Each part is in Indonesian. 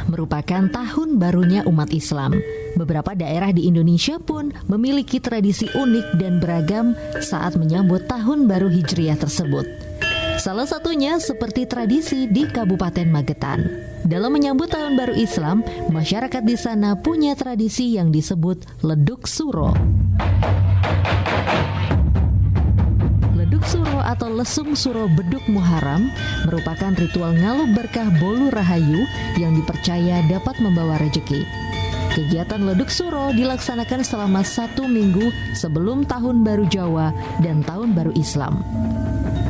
merupakan tahun barunya umat Islam. Beberapa daerah di Indonesia pun memiliki tradisi unik dan beragam saat menyambut tahun baru Hijriah tersebut. Salah satunya seperti tradisi di Kabupaten Magetan. Dalam menyambut tahun baru Islam, masyarakat di sana punya tradisi yang disebut Leduk Suro. Leduk Suro atau Lesung Suro Beduk Muharram merupakan ritual ngaluk berkah bolu rahayu yang dipercaya dapat membawa rejeki. Kegiatan Leduk Suro dilaksanakan selama 1 minggu sebelum Tahun Baru Jawa dan Tahun Baru Islam.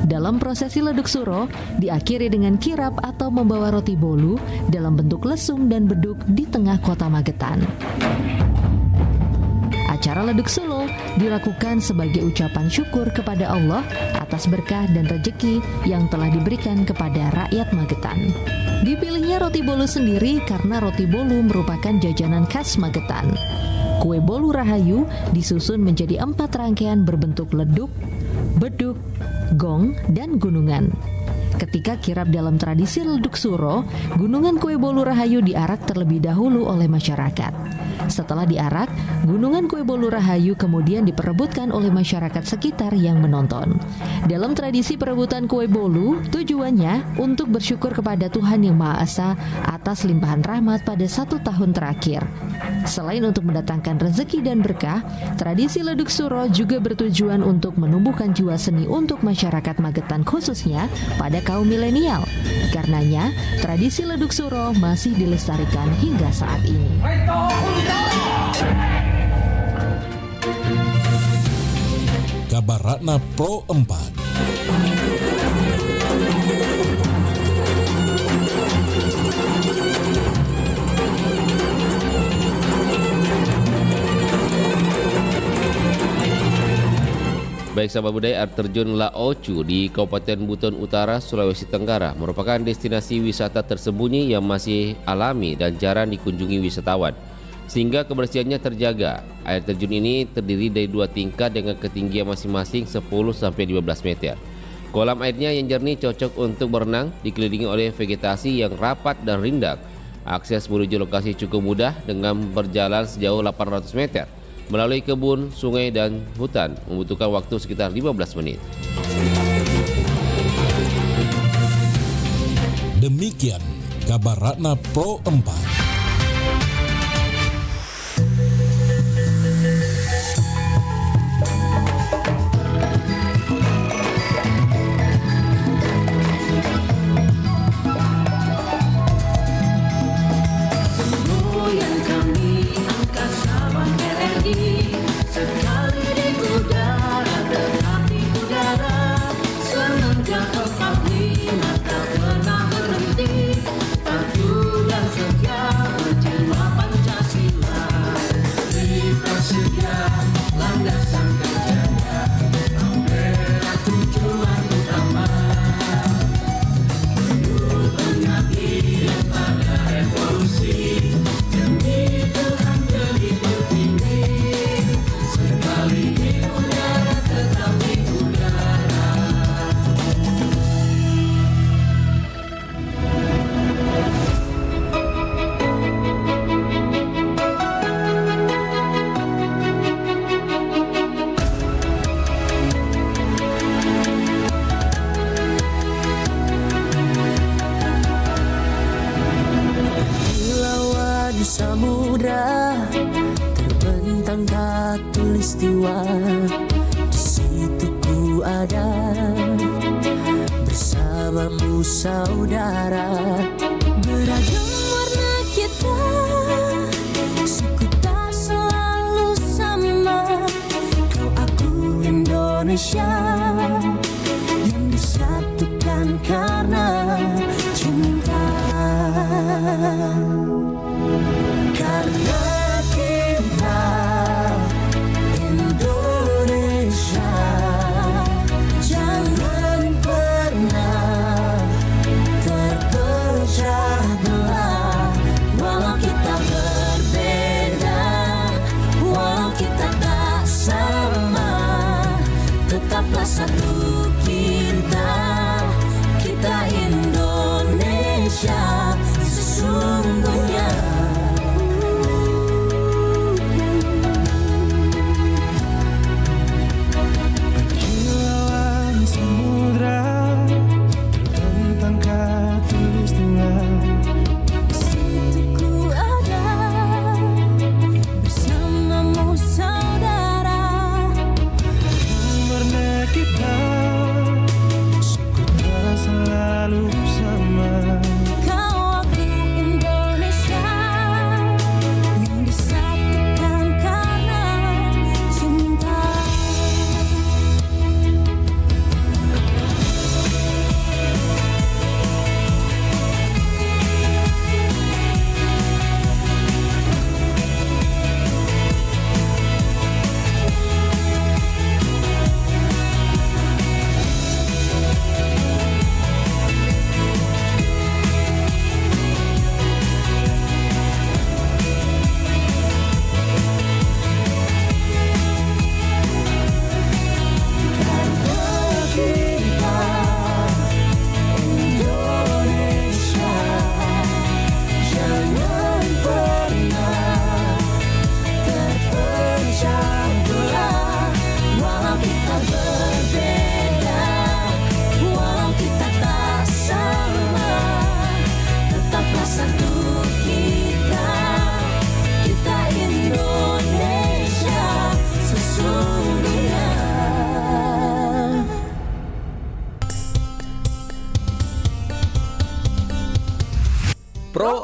Dalam prosesi Leduk Suro diakhiri dengan kirap atau membawa roti bolu dalam bentuk lesung dan beduk di tengah kota Magetan. Acara Leduk Suro dilakukan sebagai ucapan syukur kepada Allah atas berkah dan rejeki yang telah diberikan kepada rakyat Magetan. Dipilihnya roti bolu sendiri karena roti bolu merupakan jajanan khas Magetan. Kue bolu rahayu disusun menjadi 4 rangkaian berbentuk leduk, beduk, gong, dan gunungan. Ketika kirap dalam tradisi Leduk Suro, gunungan kue bolu rahayu diarak terlebih dahulu oleh masyarakat. Setelah diarak, gunungan kue bolu rahayu kemudian diperebutkan oleh masyarakat sekitar yang menonton. Dalam tradisi perebutan kue bolu, tujuannya untuk bersyukur kepada Tuhan Yang Maha Esa atas limpahan rahmat pada 1 tahun terakhir. Selain untuk mendatangkan rezeki dan berkah, tradisi Leduk Suro juga bertujuan untuk menumbuhkan jiwa seni untuk masyarakat Magetan khususnya pada kaum milenial. Karenanya, tradisi Leduk Suro masih dilestarikan hingga saat ini. Kabar Ratna Pro 4. Baik sahabat budaya, air terjun Laochu di Kabupaten Buton Utara, Sulawesi Tenggara merupakan destinasi wisata tersembunyi yang masih alami dan jarang dikunjungi wisatawan, sehingga kebersihannya terjaga. Air terjun ini terdiri dari 2 tingkat dengan ketinggian masing-masing 10-15 meter. Kolam airnya yang jernih cocok untuk berenang, dikelilingi oleh vegetasi yang rapat dan rindang. Akses menuju lokasi cukup mudah dengan berjalan sejauh 800 meter. Melalui kebun, sungai, dan hutan membutuhkan waktu sekitar 15 menit. Demikian Kabar Ratna Pro 4. Samudra terbentang khatulistiwa, di situ ku ada bersamamu saudara. Beragam warna kita, suku tak selalu sama. Kau aku Indonesia yang disatukan karena cinta. Karena kita Indonesia, jangan pernah terpecah belah. Walau kita berbeda, walau kita tak sama, tetaplah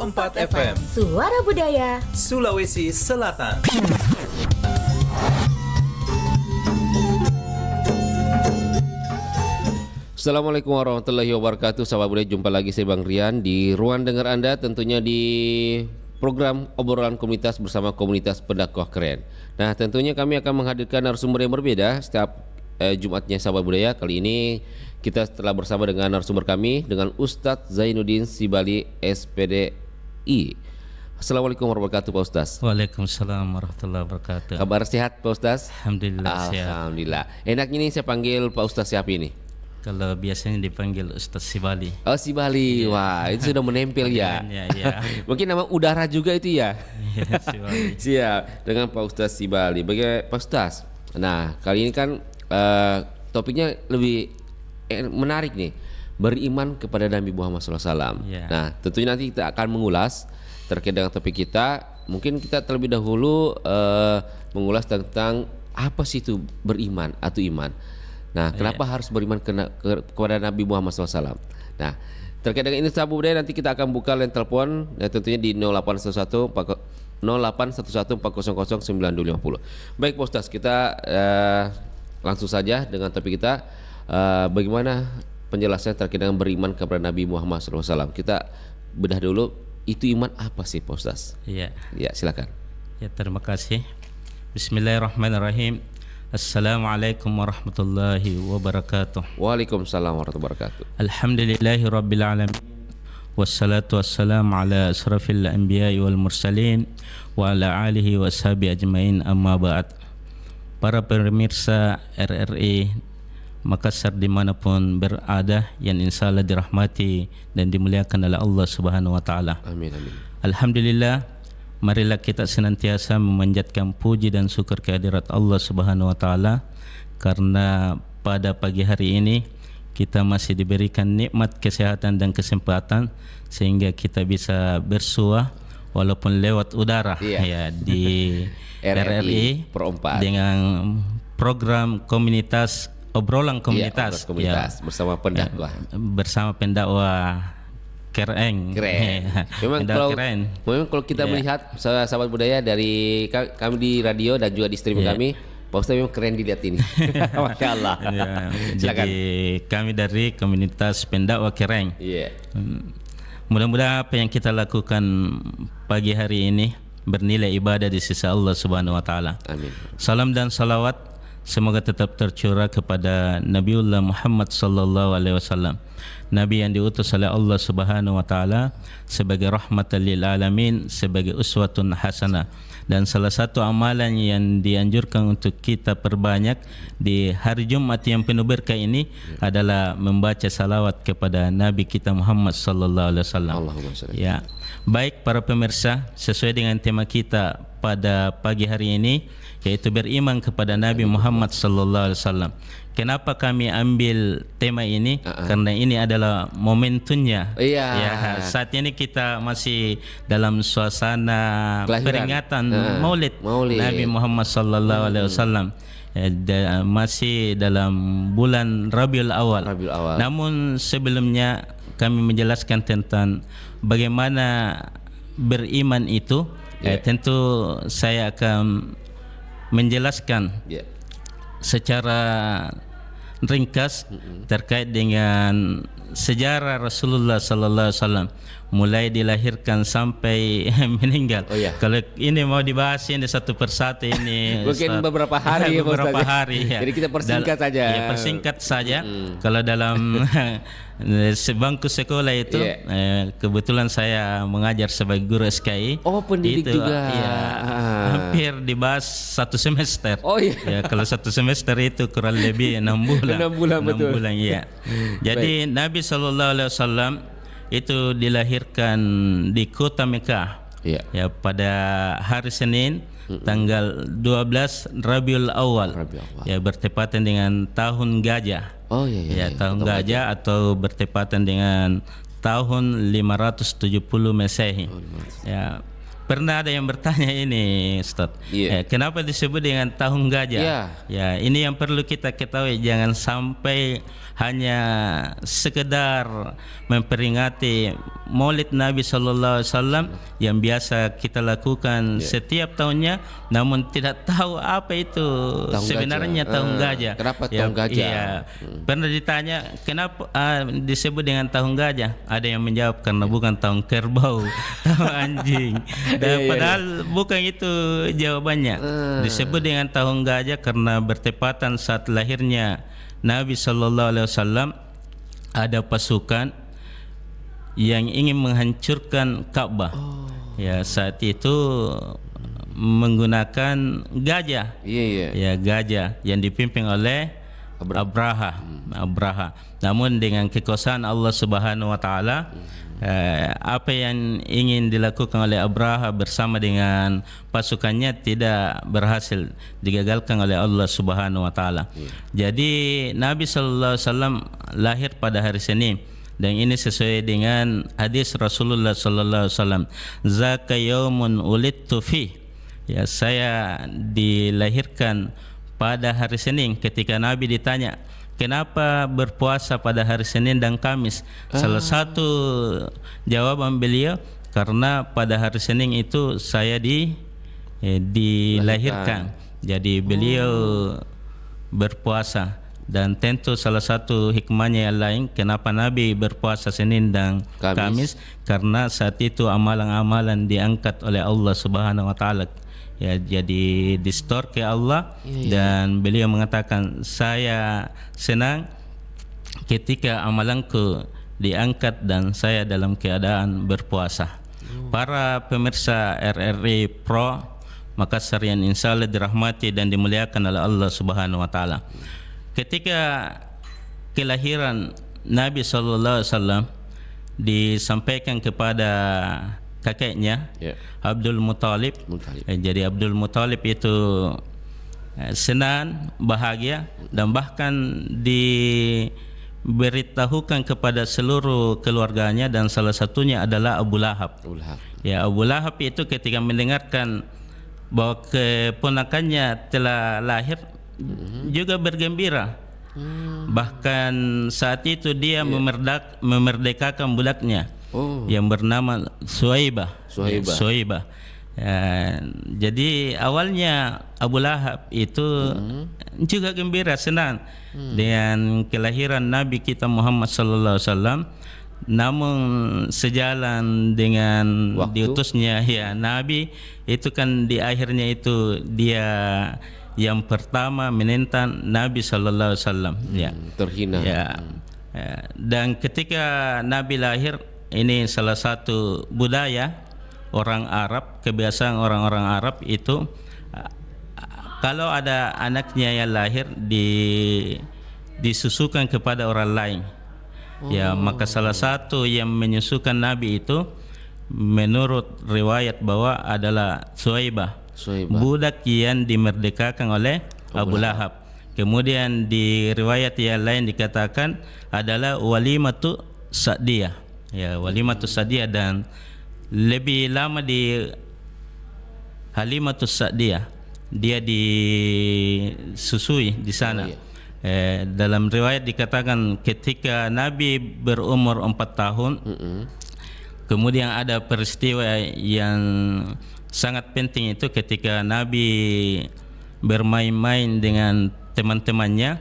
Pro 4 FM, Suara Budaya Sulawesi Selatan. Assalamualaikum warahmatullahi wabarakatuh. Sahabat budaya, jumpa lagi saya Bang Rian di ruang dengar Anda, tentunya di program obrolan komunitas bersama komunitas pendakwah keren. Nah, tentunya kami akan menghadirkan narasumber yang berbeda setiap Jumatnya sahabat budaya. Kali ini kita telah bersama dengan narasumber kami, dengan Ustadz Zainuddin Sibali SPDI. Assalamualaikum warahmatullahi wabarakatuh Pak Ustadz. Waalaikumsalam warahmatullahi wabarakatuh. Kabar sehat Pak Ustadz? Alhamdulillah sehat. Alhamdulillah. Enaknya nih saya panggil Pak Ustadz siapa ini? Kalau biasanya dipanggil Ustadz Sibali. Oh, Sibali. Wah, itu sudah menempel ya. Ya. Mungkin nama udara juga itu ya. Sibali. Siap, dengan Pak Ustadz Sibali. Bagi Pak Ustadz. Nah, kali ini kan topiknya lebih menarik nih. Beriman kepada Nabi Muhammad SAW. Ya. Nah, tentunya nanti kita akan mengulas terkait dengan topik kita. Mungkin kita terlebih dahulu mengulas tentang apa sih itu beriman atau iman. Nah, kenapa harus beriman kepada Nabi Muhammad SAW? Nah, terkait dengan ini sahabat budaya, nanti kita akan buka line telepon tentunya di 0811 400 950. Baik Pak Ustadz, kita langsung saja dengan topik kita, bagaimana penjelasan terkait dengan beriman kepada Nabi Muhammad SAW. Kita bedah dulu, itu iman apa sih Pak Ustadz? Iya. Ya, silakan. Ya, terima kasih. Bismillahirrahmanirrahim. Assalamualaikum warahmatullahi wabarakatuh. Waalaikumsalam warahmatullahi wabarakatuh. Alhamdulillahi rabbil alamin. Wassalatu wassalamu ala asrafil anbiya'i wal mursalin wa ala alihi wa ashabi ajmain, amma ba'd. Para pemirsa RRI Makassar dimanapun berada, yang insya Allah dirahmati dan dimuliakan oleh Allah Subhanahu wa Ta'ala. Amin, amin. Alhamdulillah, marilah kita senantiasa memanjatkan puji dan syukur kehadirat Allah Subhanahu wa Ta'ala, karena pada pagi hari ini kita masih diberikan nikmat kesehatan dan kesempatan sehingga kita bisa bersua walaupun lewat udara ya di RRI Pro 4 dengan program komunitas obrolan komunitas, komunitas bersama pendakwah. Bersama pendakwah keren. Memang kalau kita melihat sahabat budaya dari kami di radio dan juga di streaming kami, Pak Ustadz memang keren dilihat ini. Masya Allah. Jadi kami dari komunitas pendakwah keren. Mudah-mudahan apa yang kita lakukan pagi hari ini bernilai ibadah di sisi Allah Subhanahu wa Ta'ala. Amin. Salam dan salawat semoga tetap tercurah kepada Nabiullah Muhammad sallallahu alaihi wasallam, Nabi yang diutus oleh Allah Subhanahu wa Ta'ala sebagai rahmatan lil alamin, sebagai uswatun hasanah. Dan salah satu amalan yang dianjurkan untuk kita perbanyak di hari Jumat yang penuh berkah ini adalah membaca salawat kepada Nabi kita Muhammad sallallahu alaihi wasallam. Ya. Baik para pemirsa, sesuai dengan tema kita pada pagi hari ini, yaitu beriman kepada Nabi Muhammad sallallahu alaihi wasallam. Kenapa kami ambil tema ini? Karena ini adalah momentumnya. Ya, saat ini kita masih dalam suasana peringatan Maulid Nabi Muhammad sallallahu alaihi wasallam. Masih dalam bulan Rabiul Awal. Namun sebelumnya kami menjelaskan tentang bagaimana beriman itu. Tentu saya akan menjelaskan secara ringkas terkait dengan sejarah Rasulullah sallallahu alaihi wasallam mulai dilahirkan sampai meninggal. Kalau ini mau dibahas ini satu persatu ini mungkin beberapa hari ya. Jadi kita persingkat saja. Ya, persingkat saja. Kalau dalam sebangku sekolah itu kebetulan saya mengajar sebagai guru SKI. Oh, pendidik itu, juga. Hampir dibahas satu semester. Ya, kalau satu semester itu kurang lebih 6 bulan. 6 bulan ya. Jadi Nabi sallallahu alaihi wasallam itu dilahirkan di kota Mekah. Ya, pada hari Senin tanggal 12 Rabiul Awal. Ya, bertepatan dengan tahun gajah. Tahun gajah atau bertepatan dengan tahun 570 Masehi. Ya, pernah ada yang bertanya ini, Ustaz. Iya. Kenapa disebut dengan tahun gajah? Iya. Ya, ini yang perlu kita ketahui, jangan sampai hanya sekedar memperingati Maulid Nabi sallallahu alaihi wasallam yang biasa kita lakukan setiap tahunnya, namun tidak tahu apa itu Tahun sebenarnya gajah. tahun gajah. Kenapa tahun gajah? Iya. Pernah ditanya kenapa disebut dengan tahun gajah? Ada yang menjawab karena bukan tahun kerbau, tahun anjing. Dan padahal bukan itu jawabannya. Disebut dengan tahun gajah karena bertepatan saat lahirnya Nabi sallallahu alaihi wasallam, ada pasukan yang ingin menghancurkan Ka'bah. Ya, saat itu menggunakan gajah. Iya. Ya, gajah yang dipimpin oleh Abraha. Namun dengan kekuasaan Allah Subhanahu wa taala, apa yang ingin dilakukan oleh Abraha bersama dengan pasukannya tidak berhasil, digagalkan oleh Allah Subhanahu wa taala. Jadi Nabi sallallahu alaihi wasallam lahir pada hari Senin, dan ini sesuai dengan hadis Rasulullah sallallahu alaihi wasallam, zaka yaumun ulidtu fi. Ya, saya dilahirkan pada hari Senin. Ketika Nabi ditanya, kenapa berpuasa pada hari Senin dan Kamis? Salah satu jawaban beliau, karena pada hari Senin itu saya dilahirkan. Jadi beliau berpuasa. Dan tentu salah satu hikmahnya yang lain kenapa Nabi berpuasa Senin dan Kamis, karena saat itu amalan-amalan diangkat oleh Allah Subhanahu wa taala. Ya, jadi distor ke Allah. Dan beliau mengatakan, saya senang ketika amalanku diangkat dan saya dalam keadaan berpuasa. Para pemirsa RRI Pro Makassar yang insyaallah dirahmati dan dimuliakan oleh Allah Subhanahu wa taala. Ketika kelahiran Nabi sallallahu alaihi wasallam disampaikan kepada kakeknya, Abdul Muthalib. Jadi Abdul Muthalib itu senang, bahagia, dan bahkan diberitahukan kepada seluruh keluarganya, dan salah satunya adalah Abu Lahab. Ya, Abu Lahab itu ketika mendengarkan bahwa keponakannya telah lahir juga bergembira. Bahkan saat itu dia memerdekakan budaknya yang bernama Suhaibah. Jadi awalnya Abu Lahab itu juga gembira, senang dengan kelahiran Nabi kita Muhammad sallallahu alaihi wasallam. Namun sejalan dengan diutusnya Nabi itu kan di akhirnya itu dia yang pertama menentang Nabi sallallahu alaihi wasallam, terhina. Dan ketika Nabi lahir, ini salah satu budaya orang Arab, kebiasaan orang-orang Arab itu kalau ada anaknya yang lahir disusukan kepada orang lain. Ya, maka salah satu yang menyusukan Nabi itu menurut riwayat bahwa adalah Suhaibah, budak yang dimerdekakan oleh Abu Lahab. Kemudian di riwayat yang lain dikatakan adalah walimatu Sa'diyah. Ya, walimatu Sa'diyah, dan lebih lama di Halimatus Sa'diyah. Dia disusui di sana. Dalam riwayat dikatakan ketika Nabi berumur 4 tahun, kemudian ada peristiwa yang sangat penting itu ketika Nabi bermain-main dengan teman-temannya,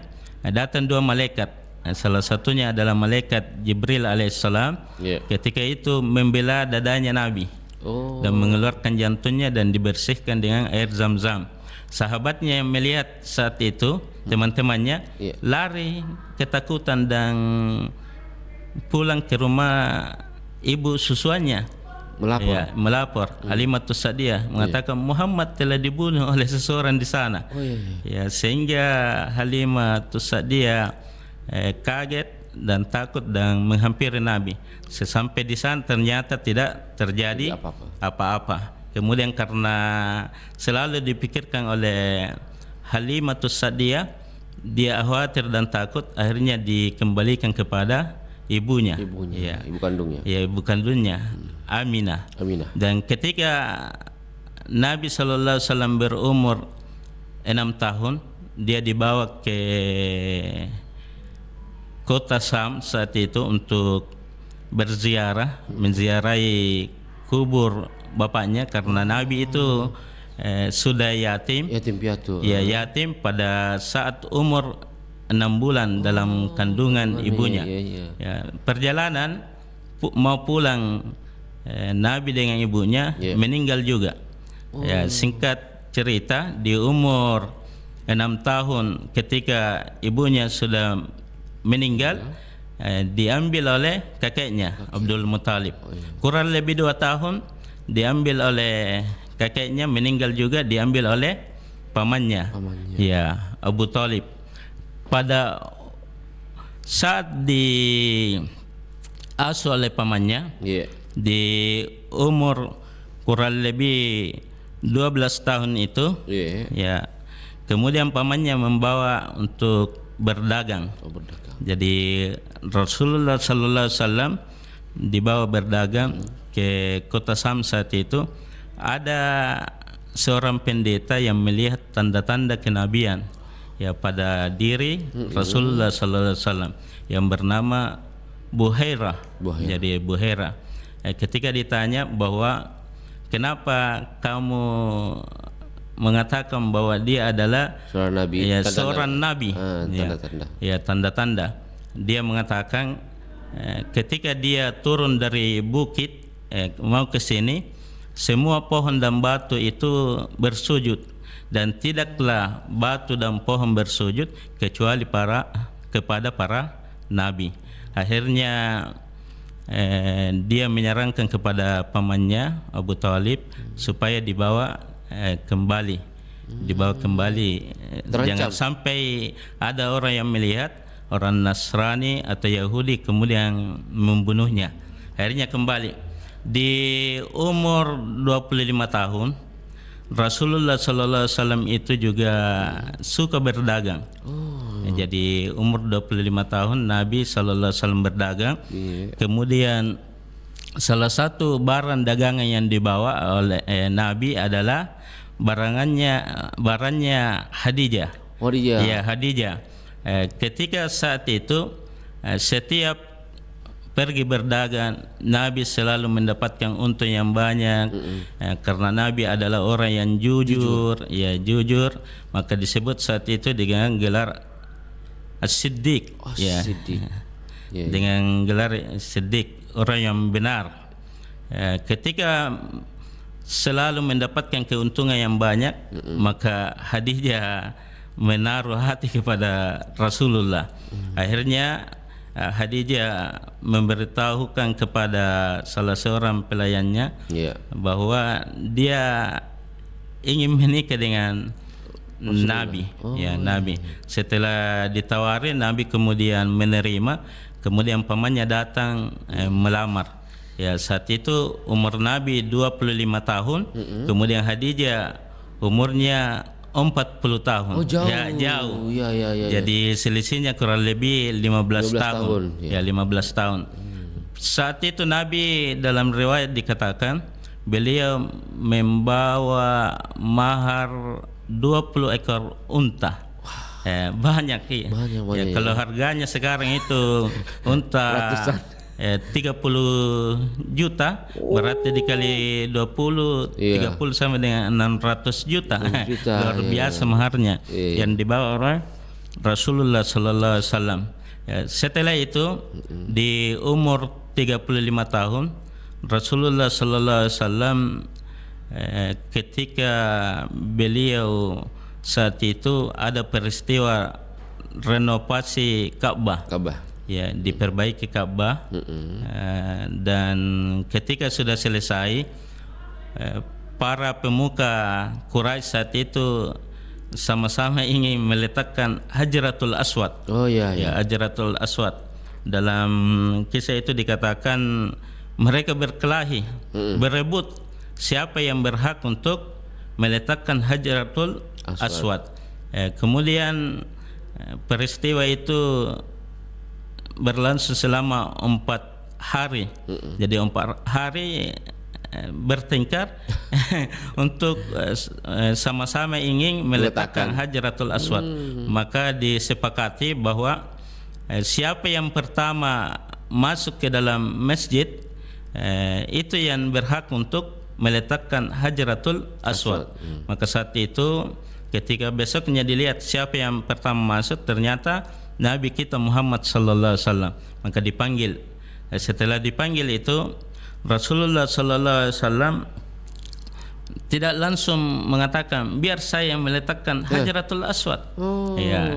datang 2 malaikat. Salah satunya adalah malaikat Jibril alaihissalam. Ketika itu membela dadanya Nabi dan mengeluarkan jantungnya dan dibersihkan dengan air Zam-Zam. Sahabatnya yang melihat saat itu, teman-temannya lari ketakutan dan pulang ke rumah ibu susuannya. Melapor. Halimatus Sa'diyah mengatakan Muhammad telah dibunuh oleh seseorang di sana. Ya, sehingga Halimatus Sa'diyah kaget dan takut dan menghampiri Nabi. Sesampai di sana ternyata tidak terjadi apa-apa. Kemudian karena selalu dipikirkan oleh Halimatus Sa'diyah, dia khawatir dan takut, akhirnya dikembalikan kepada ibunya. Ibu kandungnya. Ya, ibu kandungnya. Aminah. Aminah. Dan ketika Nabi sallallahu alaihi wasallam berumur 6 tahun, dia dibawa ke kota Sam saat itu untuk berziarah, menziarahi kubur bapaknya karena Nabi itu sudah yatim. Yatim piatu. Ya, yatim pada saat umur 6 bulan dalam kandungan ibunya. Iya. Ya, perjalanan mau pulang Nabi dengan ibunya meninggal juga. Ya, singkat cerita di umur 6 tahun ketika ibunya sudah meninggal, diambil oleh kakeknya Abdul Muthalib. Kurang lebih 2 tahun diambil oleh kakeknya, meninggal juga, diambil oleh pamannya. Ya, Abu Talib. Pada saat diasuh oleh pamannya, Iya. di umur kurang lebih 12 tahun itu, Iya. ya, kemudian pamannya membawa untuk berdagang. Berdagang. Jadi Rasulullah sallallahu alaihi wasallam dibawa berdagang ke kota Sam saat itu. Ada seorang pendeta yang melihat tanda-tanda kenabian ya pada diri Rasulullah sallallahu alaihi wasallam yang bernama Buhairah. Jadi Buhairah. Ketika ditanya bahwa kenapa kamu mengatakan bahwa dia adalah Seorang nabi. ya, seorang nabi. Tanda-tanda. Ya, tanda-tanda. Dia mengatakan ketika dia turun dari bukit mau ke sini, semua pohon dan batu itu bersujud, dan tidaklah batu dan pohon bersujud kecuali kepada para nabi. Akhirnya dia menyarankan kepada pamannya Abu Talib supaya dibawa kembali, jangan sampai ada orang yang melihat, orang Nasrani atau Yahudi kemudian membunuhnya. Akhirnya kembali. Di umur 25 tahun Rasulullah sallallahu alaihi wasallam itu juga suka berdagang. Jadi umur 25 tahun Nabi sallallahu alaihi wasallam berdagang. Kemudian salah satu barang dagangan yang dibawa oleh Nabi adalah barangnya Khadijah. Ya, Khadijah. Ketika saat itu setiap pergi berdagang, Nabi selalu mendapatkan untung yang banyak. Karena Nabi adalah orang yang jujur. Ya, jujur, maka disebut saat itu dengan gelar As-Siddiq. Dengan gelar Siddiq, orang yang benar. Ketika selalu mendapatkan keuntungan yang banyak, maka Khadijah menaruh hati kepada Rasulullah. Akhirnya Khadijah memberitahukan kepada salah seorang pelayannya bahwa dia ingin menikah dengan Nabi. Nabi. Setelah ditawarin, Nabi kemudian menerima. Kemudian pamannya datang melamar. Ya, saat itu umur Nabi 25 tahun. Kemudian Khadijah umurnya 40 tahun. Jauh. Ya, jauh. Ya. Jadi selisihnya kurang lebih 15 tahun. Ya, 15 tahun. Saat itu Nabi dalam riwayat dikatakan beliau membawa mahar 20 ekor unta. Banyak. Ya, kalau harganya sekarang itu unta 30 juta, berarti dikali 20, 30 sama dengan 600 juta. Luar biasa maharnya yang dibawa oleh Rasulullah sallallahu alaihi wasallam. Setelah itu di umur 35 tahun Rasulullah sallallahu alaihi wasallam ketika beliau saat itu ada peristiwa renovasi Ka'bah. Ya, diperbaiki Ka'bah. Dan ketika sudah selesai, para pemuka Quraisy saat itu sama-sama ingin meletakkan Hajratul Aswad. Ya, Hajratul Aswad. Dalam kisah itu dikatakan mereka berkelahi, berebut siapa yang berhak untuk meletakkan Hajratul Aswad. Kemudian peristiwa itu berlangsung selama 4 hari. Jadi 4 hari bertengkar untuk sama-sama ingin meletakkan Hajaratul Aswad. Maka disepakati bahwa siapa yang pertama masuk ke dalam masjid itu yang berhak untuk meletakkan Hajaratul Aswad. Maka saat itu ketika besoknya dilihat siapa yang pertama masuk, ternyata Nabi kita Muhammad sallallahu alaihi wasallam. Maka dipanggil. Setelah dipanggil itu Rasulullah sallallahu alaihi wasallam tidak langsung mengatakan biar saya meletakkan Hajaratul Aswad. Ya.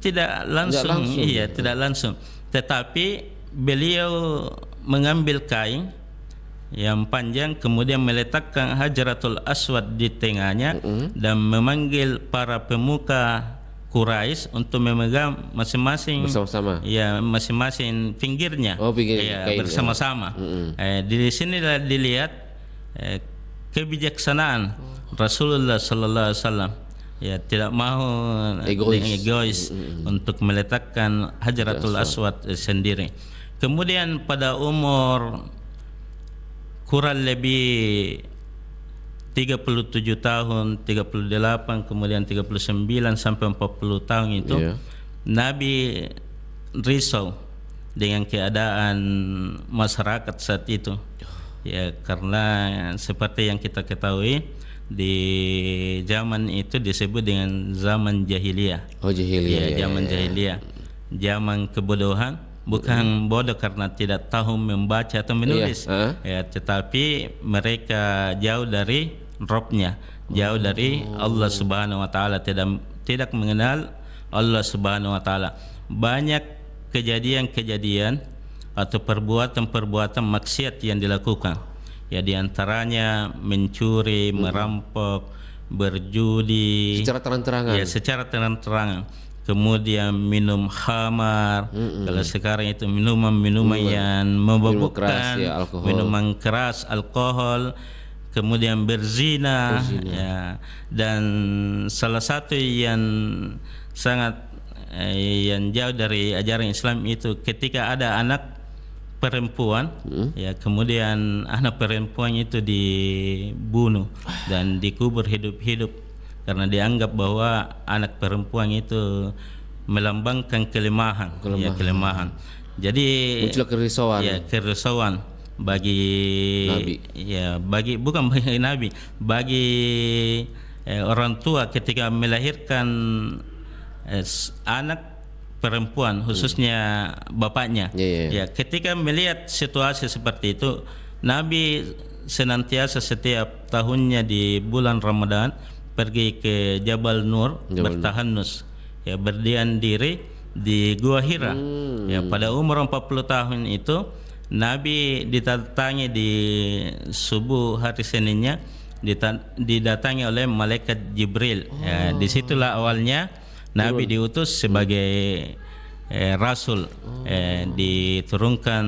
Tidak langsung. Iya, tidak langsung. Tetapi beliau mengambil kain yang panjang, kemudian meletakkan Hajaratul Aswad di tengahnya dan memanggil para pemuka Quraisy untuk memegang masing-masing bersama-sama. Ya, masing-masing pinggirnya. Ya, bersama-sama. Di sini dilihat kebijaksanaan Rasulullah sallallahu alaihi wasallam. Ya, tidak mau egois untuk meletakkan Hajaratul Aswad sendiri. Kemudian pada umur kurang lebih 37 tahun, 38, kemudian 39 sampai 40 tahun itu Nabi risau dengan keadaan masyarakat saat itu. Ya, karena seperti yang kita ketahui di zaman itu disebut dengan zaman jahiliyah. Jahiliyah. Zaman jahiliyah. Zaman kebodohan, bukan bodoh karena tidak tahu membaca atau menulis. Ya, tetapi mereka jauh dari Robnya, jauh dari Allah Subhanahu wa taala, tidak mengenal Allah Subhanahu wa taala. Banyak kejadian-kejadian atau perbuatan-perbuatan maksiat yang dilakukan. Ya, di antaranya mencuri, merampok, berjudi secara terang-terangan. Ya, secara terang-terangan. Kemudian minum khamar. Kalau sekarang itu minuman yang memabukkan, minuman keras, alkohol. Kemudian berzina. Ya. Dan salah satu yang sangat yang jauh dari ajaran Islam itu ketika ada anak perempuan, ya, kemudian anak perempuan itu dibunuh dan dikubur hidup-hidup karena dianggap bahwa anak perempuan itu melambangkan kelemahan. Ya, kelemahan. Jadi muncul kerisauan. Ya, kerisauan bagi Nabi. Ya, bukan bagi Nabi, bagi orang tua ketika melahirkan anak perempuan, khususnya bapaknya. Ya, ketika melihat situasi seperti itu, Nabi senantiasa setiap tahunnya di bulan Ramadan pergi ke Jabal Nur, bertahanus, ya, berdiam diri di Gua Hira. Ya, pada umur 40 tahun itu Nabi didatangi di subuh hari Seninnya, didatangi oleh malaikat Jibril. Ya, disitulah awalnya Nabi diutus sebagai rasul. Diturunkan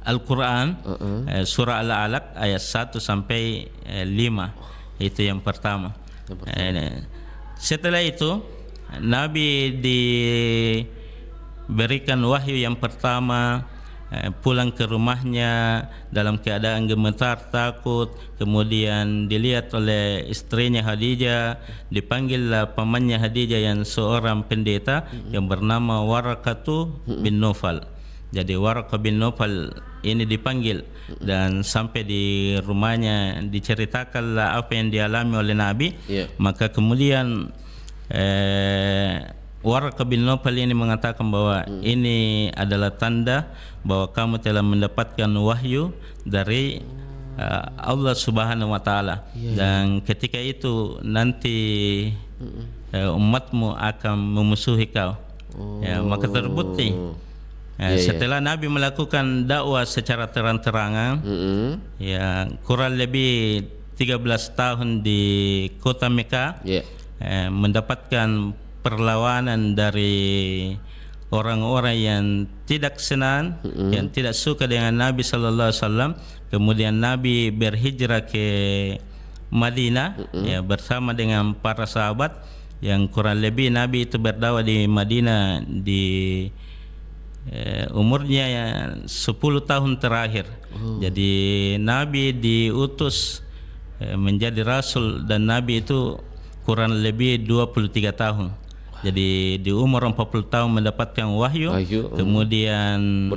Al-Quran, surah Al-Alaq ayat 1 sampai 5. Itu yang pertama. Setelah itu Nabi diberikan wahyu yang pertama, pulang ke rumahnya dalam keadaan gemetar, takut. Kemudian dilihat oleh istrinya Khadijah, dipanggillah pamannya Khadijah yang seorang pendeta yang bernama Warakatu bin Naufal. Jadi Warakah bin Naufal ini dipanggil dan sampai di rumahnya diceritakanlah apa yang dialami oleh Nabi. Maka kemudian Warakah bin Naufal ini mengatakan bahwa ini adalah tanda bahwa kamu telah mendapatkan wahyu dari Allah Subhanahu wa taala, dan ketika itu nanti umatmu akan memusuhi kau. Ya, maka terbukti setelah Nabi melakukan dakwah secara terang-terangan, ya, kurang lebih 13 tahun di kota Mekah, mendapatkan perlawanan dari orang-orang yang tidak senang, yang tidak suka dengan Nabi sallallahu alaihi wasallam. Kemudian Nabi berhijrah ke Madinah, ya, bersama dengan para sahabat yang kurang lebih Nabi itu berdakwah di Madinah di umurnya 10 tahun terakhir. Jadi Nabi diutus menjadi rasul, dan Nabi itu kurang lebih 23 tahun. Jadi di umur 40 tahun mendapatkan wahyu, kemudian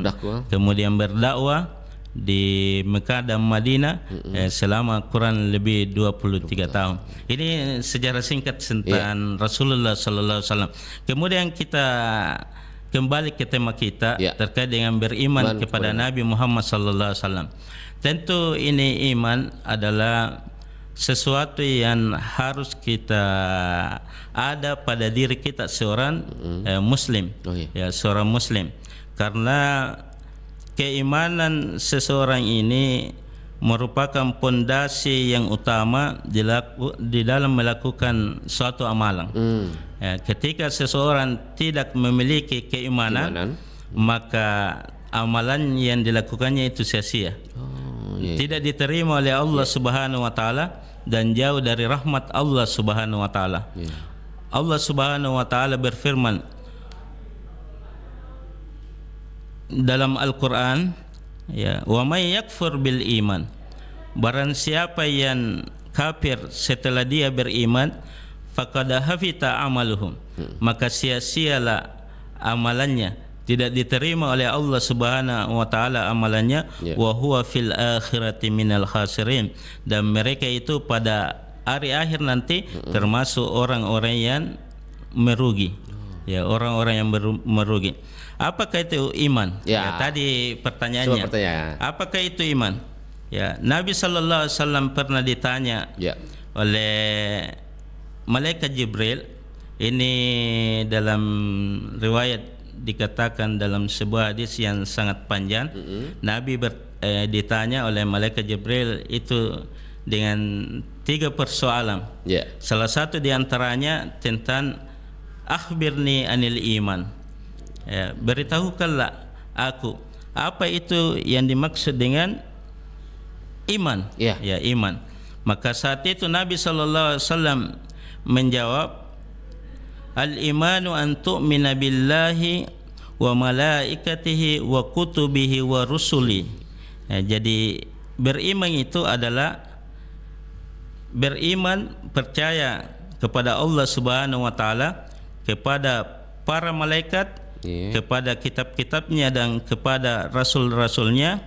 berdakwah di Mekah dan Madinah selama kurang lebih 23 tahun. Ini sejarah singkat tentang Rasulullah sallallahu alaihi wasallam. Kemudian kita kembali ke tema kita terkait dengan beriman kepada Nabi Muhammad sallallahu alaihi wasallam. Tentu ini iman adalah sesuatu yang harus kita ada pada diri kita seorang muslim, seorang muslim, karena keimanan seseorang ini merupakan pondasi yang utama di dalam melakukan suatu amalan. Ketika seseorang tidak memiliki keimanan, maka amalan yang dilakukannya itu sia-sia, tidak diterima oleh Allah Subhanahu wa taala dan jauh dari rahmat Allah Subhanahu wa taala. Allah Subhanahu wa taala berfirman dalam Al-Quran, wa may yakfur bil iman, barang siapa yang kafir setelah dia beriman, faqad hafita amaluhum, maka sia-sialah amalannya, tidak diterima oleh Allah Subhanahu wa taala amalannya, wa huwa fil akhirati minal khasirin, dan mereka itu pada hari akhir nanti termasuk orang-orang yang merugi. Orang-orang yang merugi. Apakah itu iman? Tadi pertanyaannya. Apakah itu iman? Nabi sallallahu alaihi wasallam pernah ditanya oleh malaikat Jibril. Ini dalam riwayat dikatakan dalam sebuah hadis yang sangat panjang. Nabi ditanya oleh malaikat Jibril itu dengan 3 persoalan. Salah satu diantaranya tentang akhbirni anil iman. Beritahukanlah aku apa itu yang dimaksud dengan iman. Iman. Maka saat itu Nabi sallallahu alaihi wasallam menjawab, al-imanu an tu'mina billahi wa malaikatihi wa kutubihi wa rusuli. Jadi beriman itu adalah beriman, percaya kepada Allah Subhanahu wa taala, kepada para malaikat, kepada kitab-kitabnya dan kepada rasul-rasulnya,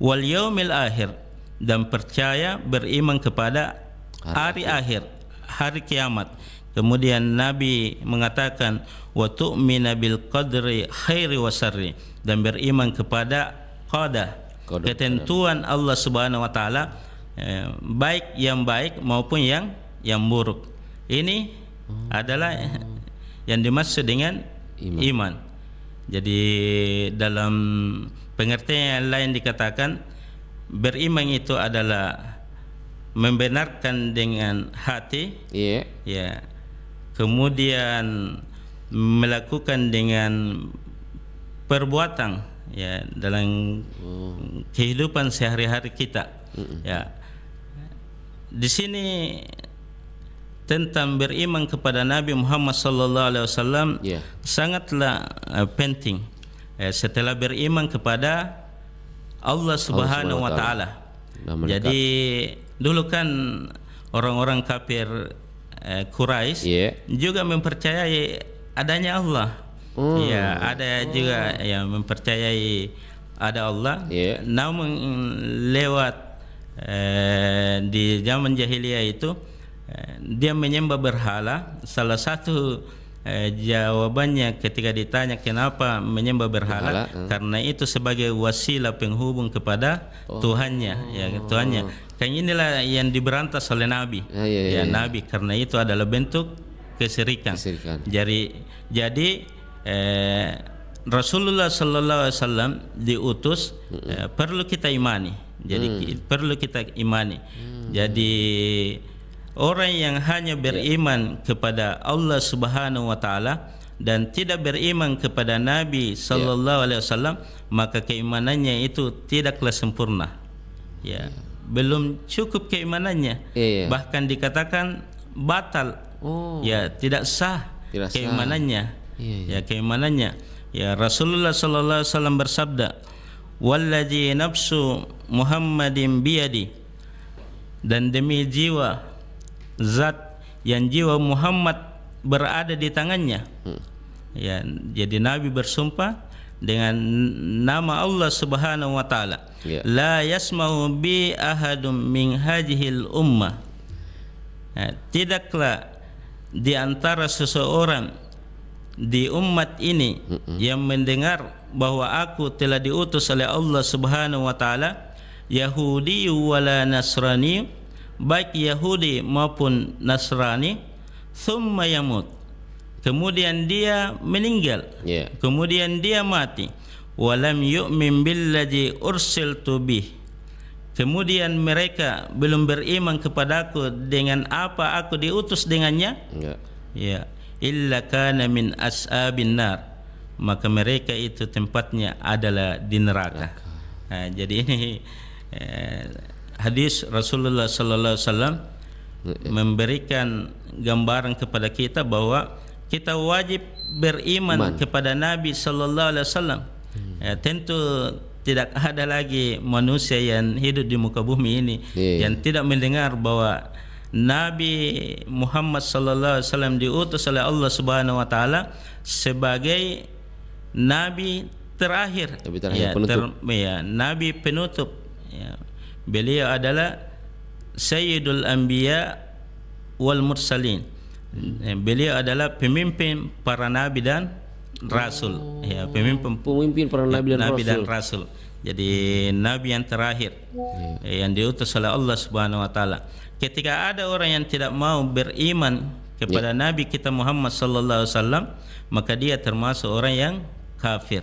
wal yaumil akhir, dan percaya beriman kepada hari akhir, hari kiamat. Kemudian Nabi mengatakan wa tu'mina bil qadri khairi wa syarri, dan beriman kepada qada, ketentuan Allah Subhanahu wa taala, baik yang baik maupun yang buruk. Ini adalah yang dimaksud dengan iman. Jadi dalam pengertian yang lain dikatakan beriman itu adalah membenarkan dengan hati, kemudian melakukan dengan perbuatan dalam kehidupan sehari-hari kita. Di sini tentang beriman kepada Nabi Muhammad sallallahu alaihi wasallam sangatlah penting. Setelah beriman kepada Allah Subhanahu wa taala. Jadi dulu kan orang-orang kafir Quraisy juga mempercayai adanya Allah. Ada juga yang mempercayai ada Allah. Namun lewat di zaman jahiliyah itu dia menyembah berhala. Salah satu jawabannya ketika ditanya kenapa menyembah berhala, karena itu sebagai wasilah penghubung kepada Tuhannya, Tuhannya. Kan inilah yang diberantas oleh Nabi, Nabi, karena itu adalah bentuk kesyirikan. Jadi Rasulullah sallallahu alaihi wasallam diutus, perlu kita imani. Jadi perlu kita imani. Jadi orang yang hanya beriman kepada Allah Subhanahu wa taala dan tidak beriman kepada Nabi sallallahu alaihi wasallam, maka keimanannya itu tidaklah sempurna. Belum cukup keimanannya. Bahkan dikatakan batal. Tidak sah keimanannya. Keimanannya. Ya, Rasulullah sallallahu alaihi wasallam bersabda, "Wallazi nafsu Muhammadin biyadi." Dan demi jiwa zat yang jiwa Muhammad berada di tangannya. Ya, jadi Nabi bersumpah dengan nama Allah Subhanahu wa taala. Ya. La yasma'u bi ahadum min hadhil ummah. Ya, tidaklah di antara seseorang di umat ini yang mendengar bahwa aku telah diutus oleh Allah Subhanahu wa taala, Yahudi wala Nasrani, baik Yahudi maupun Nasrani, thumma yamut, kemudian dia meninggal, Ya. kemudian dia mati, walam yu'min billadzi ursiltu bih, kemudian mereka belum beriman kepadaku dengan apa aku diutus dengannya, Ya. ya, illa kana min ashabin nar, maka mereka itu tempatnya adalah di neraka. Nah, jadi ini hadis Rasulullah sallallahu alaihi wasallam memberikan gambaran kepada kita bahwa kita wajib beriman kepada Nabi sallallahu alaihi wasallam. Ya, tentu tidak ada lagi manusia yang hidup di muka bumi ini yang tidak mendengar bahwa Nabi Muhammad sallallahu alaihi wasallam diutus oleh Allah Subhanahu wa taala sebagai nabi terakhir, Nabi terakhir, penutup. nabi penutup. Ya. Beliau adalah Sayyidul Anbiya wal Mursalin. Beliau adalah pemimpin para nabi dan rasul. Ya, Pemimpin para nabi dan rasul. Jadi nabi yang terakhir yang diutus oleh Allah Subhanahu wa taala. Ketika ada orang yang tidak mau beriman kepada nabi kita Muhammad sallallahu alaihi wasallam, maka dia termasuk orang yang kafir.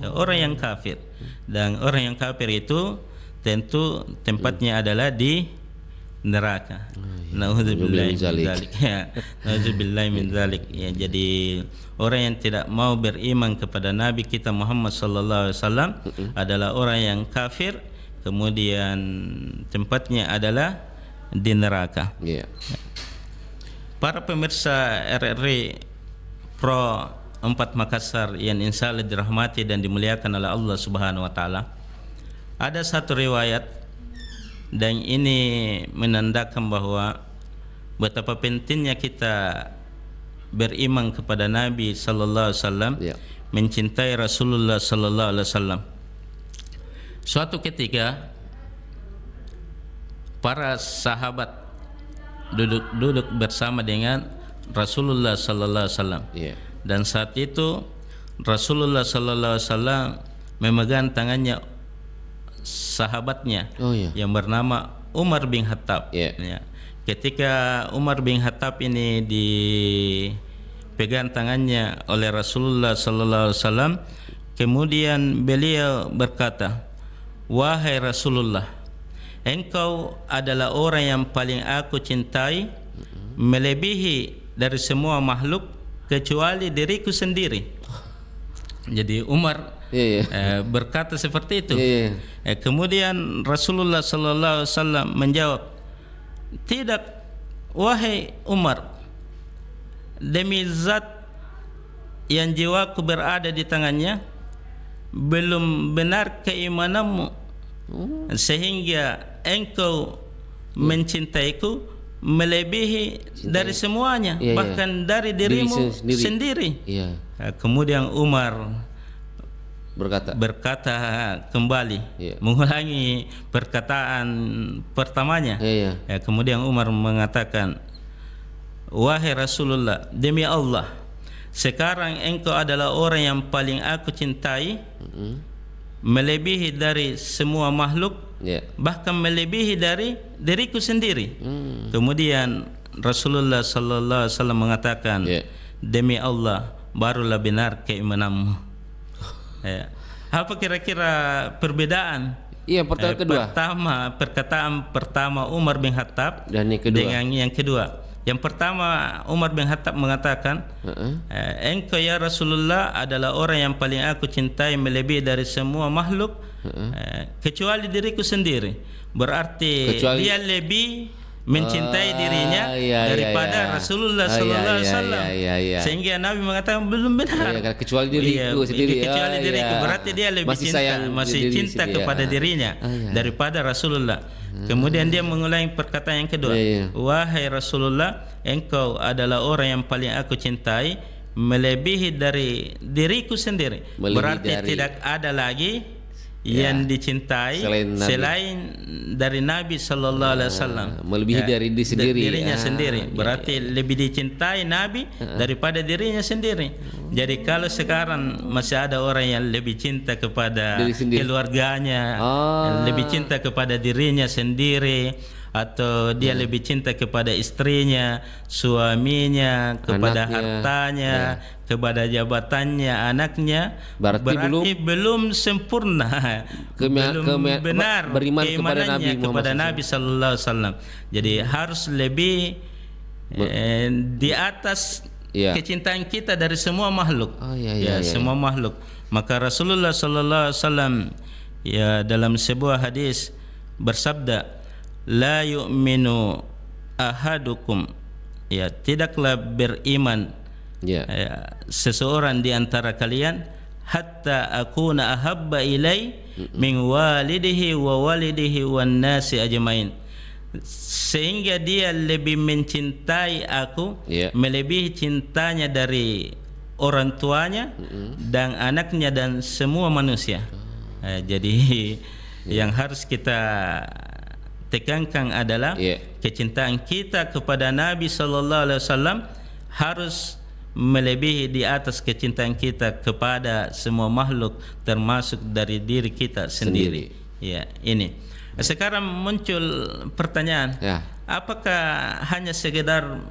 Ya, orang yang kafir. Dan orang yang kafir itu tentu tempatnya adalah di neraka. Nauzubillahi min dzalik. Ya, nauzubillahi min dzalik. Ya, jadi orang yang tidak mau beriman kepada nabi kita Muhammad sallallahu alaihi wasallam adalah orang yang kafir, kemudian tempatnya adalah di neraka. Ya. Para pemirsa RRI Pro 4 Makassar yang insyaallah dirahmati dan dimuliakan oleh Allah Subhanahu wa taala. Ada satu riwayat dan ini menandakan bahwa betapa pentingnya kita beriman kepada Nabi sallallahu alaihi wasallam, mencintai Rasulullah sallallahu alaihi wasallam. Suatu ketika para sahabat duduk bersama dengan Rasulullah sallallahu alaihi wasallam. Dan saat itu Rasulullah sallallahu alaihi wasallam memegang tangannya sahabatnya yang bernama Umar bin Khattab. Ya. Ketika Umar bin Khattab ini dipegang tangannya oleh Rasulullah sallallahu alaihi wasallam, kemudian beliau berkata, "Wahai Rasulullah, engkau adalah orang yang paling aku cintai, melebihi dari semua makhluk kecuali diriku sendiri." Jadi Umar berkata seperti itu. Kemudian Rasulullah sallallahu alaihi wasallam menjawab, "Tidak, wahai Umar, demi zat yang jiwaku berada di tangannya, belum benar keimananmu sehingga engkau mencintaiku melebihi dari semuanya, bahkan dari dirimu sendiri." Kemudian Umar berkata kembali, mengulangi perkataan pertamanya. Kemudian Umar mengatakan, "Wahai Rasulullah, demi Allah, sekarang engkau adalah orang yang paling aku cintai, melebihi dari semua makhluk, bahkan melebihi dari diriku sendiri." Kemudian Rasulullah sallallahu alaihi wasallam mengatakan, "Demi Allah, barulah benar keimananmu." Apa kira-kira perbedaan? Perkataan pertama Umar bin Khattab dan yang kedua. Dengan yang kedua. Yang pertama Umar bin Khattab mengatakan, "Engkau ya Rasulullah adalah orang yang paling aku cintai melebihi dari semua makhluk, kecuali diriku sendiri." Berarti dia lebih mencintai dirinya daripada Rasulullah sallallahu alaihi wasallam. Sehingga Nabi mengatakan belum benar. Kecuali diriku sendiri. Kecuali diriku, berarti dia lebih masih cinta kepada dirinya daripada Rasulullah. Kemudian dia mengulangi perkataan yang kedua. Wahai Rasulullah, engkau adalah orang yang paling aku cintai melebihi dari diriku sendiri. Berarti tidak ada lagi yang dicintai selain dari Nabi sallallahu alaihi wasallam, melebihi dari dirinya sendiri. Berarti lebih dicintai Nabi daripada dirinya sendiri. Jadi kalau sekarang masih ada orang yang lebih cinta kepada keluarganya, lebih cinta kepada dirinya sendiri, atau dia lebih cinta kepada istrinya, suaminya, kepada hartanya, kepada jabatannya, anaknya, berarti belum sempurna, belum benar beriman kepada Nabi sallallahu alaihi wasallam. Jadi harus lebih di atas kecintaan kita dari semua makhluk. Semua makhluk. Maka Rasulullah sallallahu alaihi wasallam dalam sebuah hadis bersabda, la yu'minu ahadukum, tidaklah beriman seseorang di antara kalian hatta akuna ahabba ilai min walidihi wa walidihi wan nasi ajmain, sehingga dia lebih mencintai aku melebihi cintanya dari orang tuanya dan anaknya dan semua manusia. Jadi yang harus kita tekankan adalah kecintaan kita kepada Nabi sallallahu alaihi wasallam harus melebihi di atas kecintaan kita kepada semua makhluk, termasuk dari diri kita sendiri. Ini. Sekarang muncul pertanyaan, apakah hanya sekedar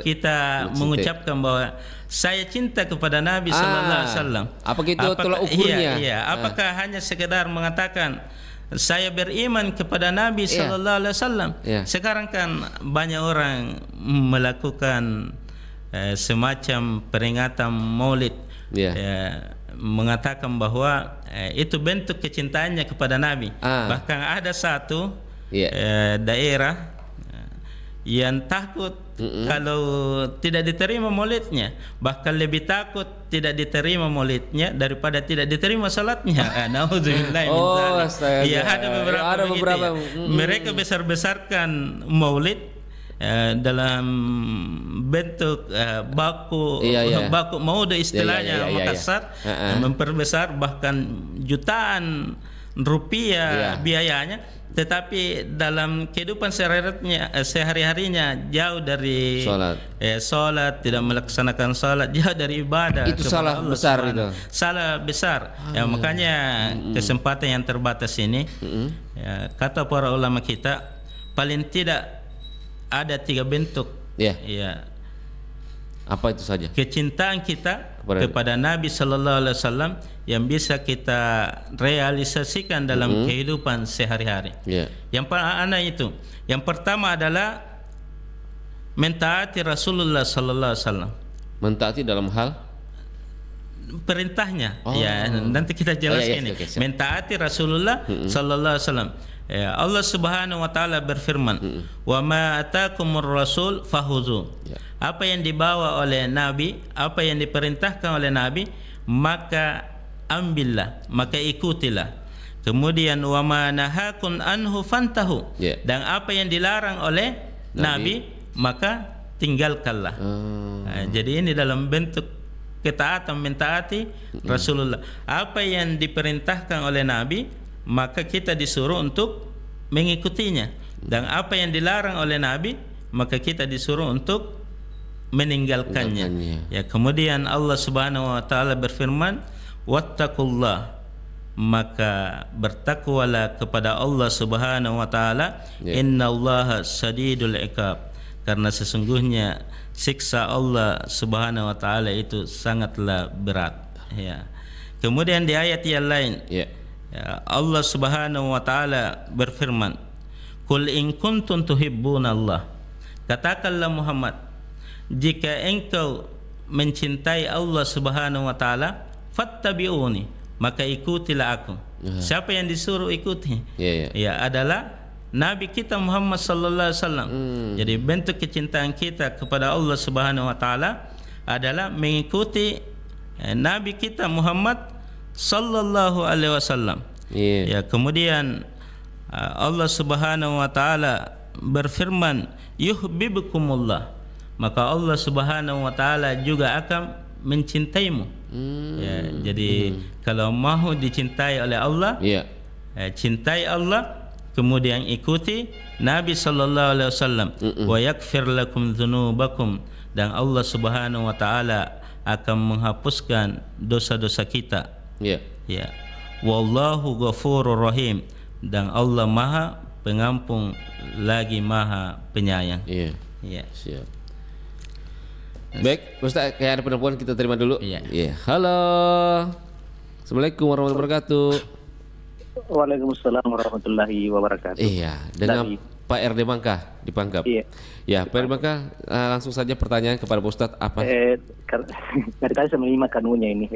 kita mengucapkan bahwa saya cinta kepada Nabi sallallahu alaihi wasallam? Apakah itu tolak ukurnya? Apakah hanya sekedar mengatakan saya beriman kepada Nabi sallallahu alaihi wasallam? Sekarang kan banyak orang melakukan semacam peringatan Maulid, mengatakan bahwa itu bentuk kecintaannya kepada Nabi. Bahkan ada satu daerah yang takut kalau tidak diterima maulidnya, bahkan lebih takut tidak diterima maulidnya daripada tidak diterima salatnya. Nauzubillah min dzalik. Ada beberapa mereka besar-besarkan maulid dalam bentuk baku maud istilahnya Makassar, memperbesar bahkan jutaan rupiah biayanya, tetapi dalam kehidupan sehari-harinya jauh dari salat, tidak melaksanakan salat, jauh dari ibadah. Itu salah Allah besar itu. Salah besar. Makanya kesempatan yang terbatas ini, kata para ulama kita, paling tidak ada 3 bentuk. Apa itu saja? Kecintaan kita kepada Nabi sallallahu alaihi wasallam yang bisa kita realisasikan dalam kehidupan sehari-hari. Yang itu. Yang pertama adalah mentaati Rasulullah sallallahu alaihi wasallam. Mentaati dalam hal perintahnya. Nanti kita jelaskan ini. Mentaati Rasulullah sallallahu alaihi wasallam. Allah Subhanahu wa taala berfirman, "Wa ma atakumur rasul fahuzu." Apa yang dibawa oleh Nabi, apa yang diperintahkan oleh Nabi, maka ambillah, maka ikutilah. Kemudian wa ma nahakum anhu fantahu. Dan apa yang dilarang oleh Nabi, maka tinggalkanlah. Jadi ini dalam bentuk ketaatan, mentaati Rasulullah. Apa yang diperintahkan oleh Nabi, maka kita disuruh untuk mengikutinya, dan apa yang dilarang oleh Nabi, maka kita disuruh untuk meninggalkannya. Kemudian Allah Subhanahu wa taala berfirman, wattaqullah, maka bertakwalah kepada Allah Subhanahu wa taala, innallaha sadidul iqab, karena sesungguhnya siksa Allah Subhanahu wa taala itu sangatlah berat. Kemudian di ayat yang lain, Allah Subhanahu wa taala berfirman, "Qul in kuntum tuhibbunallah." Katakanlah Muhammad, jika engkau mencintai Allah Subhanahu wa taala, fattabi'uni, maka ikutilah aku. Siapa yang disuruh ikuti? Adalah Nabi kita Muhammad sallallahu alaihi wasallam. Jadi bentuk kecintaan kita kepada Allah Subhanahu wa taala adalah mengikuti Nabi kita Muhammad sallallahu alaihi wasallam. Ya, kemudian Allah Subhanahu wa taala berfirman, yuhibbukumullah. Maka Allah Subhanahu wa taala juga akan mencintaimu. Ya, jadi kalau mau dicintai oleh Allah, cintai Allah, kemudian ikuti Nabi sallallahu alaihi wasallam. Wa yaghfir lakum dzunubakum, dan Allah Subhanahu wa taala akan menghapuskan dosa-dosa kita. Ya. Wallahu ghafurur rahim, dan Allah Maha Pengampun lagi Maha Penyayang. Ya. Siap. Baik, Ustaz, kayak ada penelpon, kita terima dulu. Iya. Halo. Assalamualaikum warahmatullahi wabarakatuh. Waalaikumsalam warahmatullahi wabarakatuh. Iya, dengan Pak RD Mangka di Pangkep. Iya. Ya, Pak RD Mangka, langsung saja pertanyaan kepada Pak Ustadz apa? Dari tadi saya menyimak kanunya ini,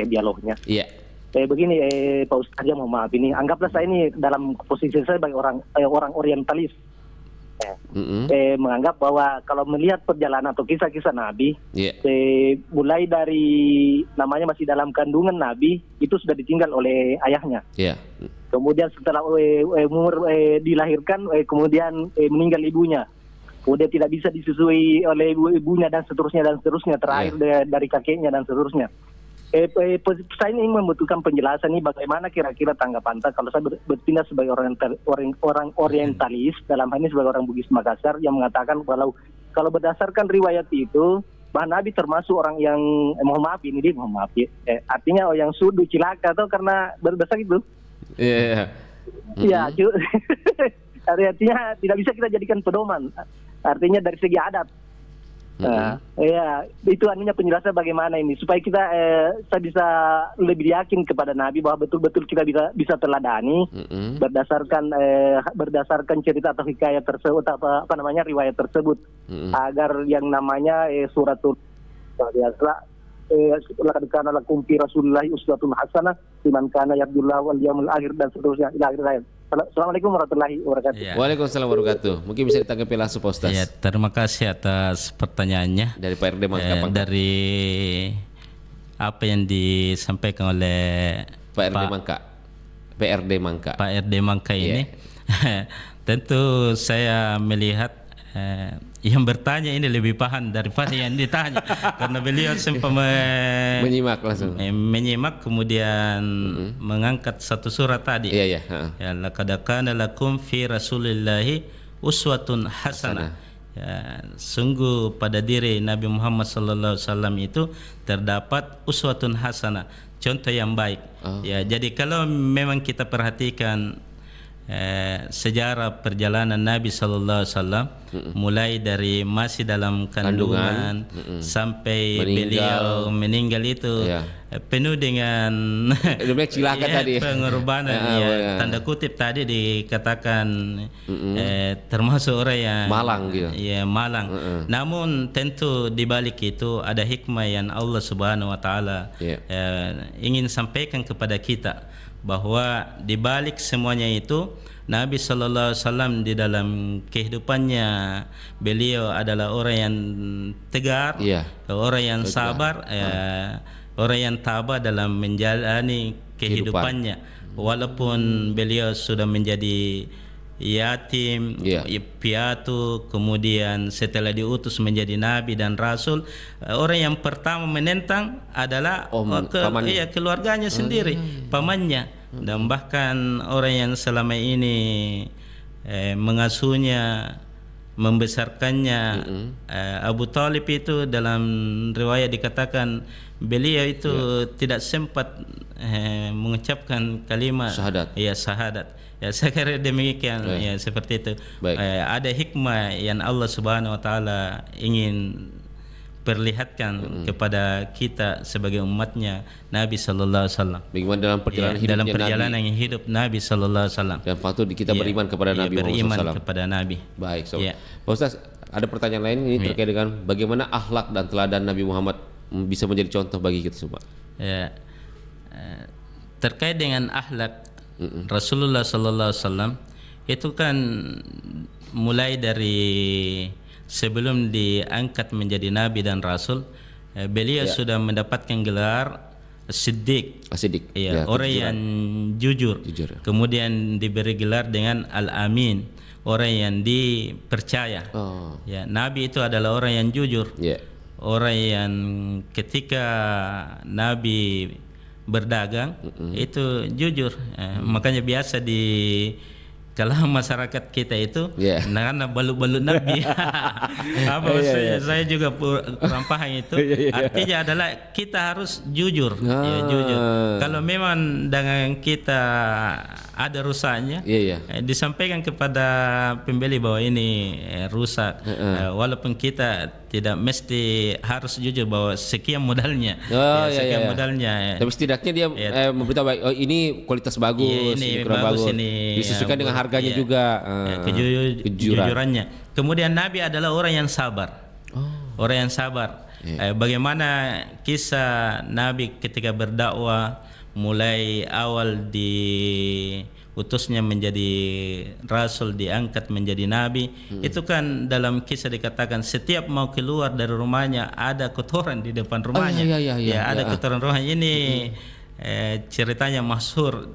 dialognya. Iya. Begini, Pak Ustadz, aja mohon maaf ini. Anggaplah saya ini dalam posisi saya sebagai orang orientalis. Menganggap bahwa kalau melihat perjalanan atau kisah-kisah Nabi, mulai dari namanya masih dalam kandungan Nabi, itu sudah ditinggal oleh ayahnya. Kemudian setelah umur dilahirkan, kemudian meninggal ibunya. Kemudian tidak bisa disusui oleh ibunya dan seterusnya, terakhir dari kakeknya dan seterusnya. Saya ini membutuhkan penjelasan ini bagaimana kira-kira tanggapan Anda kalau saya berpindah sebagai orang orientalis, dalam hal ini sebagai orang Bugis Makassar, yang mengatakan kalau berdasarkan riwayat itu bahwa Nabi termasuk orang yang mohon maaf ya, artinya yang sudu cilaka atau karena berdosa gitu. Ya, artinya tidak bisa kita jadikan pedoman. Artinya dari segi adat. Ya, itu artinya penjelasan bagaimana ini supaya kita saya bisa lebih yakin kepada Nabi bahwa betul-betul kita bisa teladani berdasarkan cerita atau hikayat tersebut, riwayat tersebut, agar yang namanya suratul laqad kana lakum fi rasulillahi uswatun hasanah liman kana yarjullaha wal yawmal akhir dan seterusnya ila akhir ayat. Assalamualaikum warahmatullahi wabarakatuh. Waalaikumsalam warahmatullahi wabarakatuh. Mungkin bisa ditanggapi langsung Pak Ustaz. Ya, terima kasih atas pertanyaannya. Dari Pak RD Mangka. Dari apa yang disampaikan oleh Pak RD Mangka. PRD Mangka. Pak RD Mangka ini. Tentu saya melihat yang bertanya ini lebih paham daripada yang ditanya karena beliau sempat menyimak langsung. Menyimak kemudian mengangkat satu surat tadi. Ya, laqad kana lakum fi rasulillahi uswatun hasanah. Ya, sungguh pada diri Nabi Muhammad sallallahu alaihi wasallam itu terdapat uswatun hasanah, contoh yang baik. Ya, jadi kalau memang kita perhatikan sejarah perjalanan Nabi sallallahu alaihi wasallam mulai dari masih dalam kandungan sampai beliau meninggal itu penuh dengan cilaka tadi, pengorbanan. Tanda kutip tadi dikatakan termasuk orang yang malang gitu. Ya, malang. Namun tentu di balik itu ada hikmah yang Allah Subhanahu wa taala ingin sampaikan kepada kita, bahwa di balik semuanya itu Nabi sallallahu alaihi wasallam di dalam kehidupannya beliau adalah orang yang tegar, orang yang sabar, orang yang tabah dalam menjalani kehidupannya. Walaupun beliau sudah menjadi yatim, piatu, kemudian setelah diutus menjadi nabi dan rasul, orang yang pertama menentang adalah keluarganya sendiri, pamannya, dan bahkan orang yang selama ini mengasuhnya, membesarkannya, Abu Talib itu dalam riwayat dikatakan beliau itu tidak sempat mengucapkan kalimat syahadat. Ya, saya kira demikian. Ya, seperti itu. Ada hikmah yang Allah Subhanahu wa taala ingin perlihatkan kepada kita sebagai umatnya Nabi sallallahu alaihi wasallam. Bagaimana dalam perjalanan hidup Nabi sallallahu alaihi wasallam. Dan patut kita beriman kepada Nabi Muhammad beriman SAW. kepada Nabi. Baik, Pak Ustaz, ada pertanyaan lain ini terkait dengan bagaimana akhlak dan teladan Nabi Muhammad bisa menjadi contoh bagi kita semua. Terkait dengan akhlak Rasulullah sallallahu alaihi wasallam itu kan mulai dari sebelum diangkat menjadi nabi dan rasul, beliau sudah mendapatkan gelar Siddiq. Ya, orang yang jujur. Kemudian diberi gelar dengan Al-Amin, orang yang dipercaya. Ya, nabi itu adalah orang yang jujur. Orang yang ketika nabi berdagang itu jujur. Makanya biasa di kalau masyarakat kita itu karena balut-balut nabi. Apa maksudnya? Saya juga kurang paham itu. Artinya adalah kita harus jujur. Jujur. Kalau memang dengan kita ada rusaknya, disampaikan kepada pembeli bahwa ini rusak. Walaupun kita tidak mesti harus jujur bahwa sekian modalnya. Sekian modalnya. Tapi setidaknya dia memberitahu baik, ini kualitas bagus, ini kurang bagus. Disesuaikan dengan harganya juga. Kejujurannya. Kemudian Nabi adalah orang yang sabar. Orang yang sabar. Bagaimana kisah Nabi ketika berdakwah, mulai awal diutusnya menjadi rasul, diangkat menjadi nabi, itu kan dalam kisah dikatakan setiap mau keluar dari rumahnya ada kotoran di depan rumahnya. Ada kotoran rumahnya. Ini ceritanya masyhur,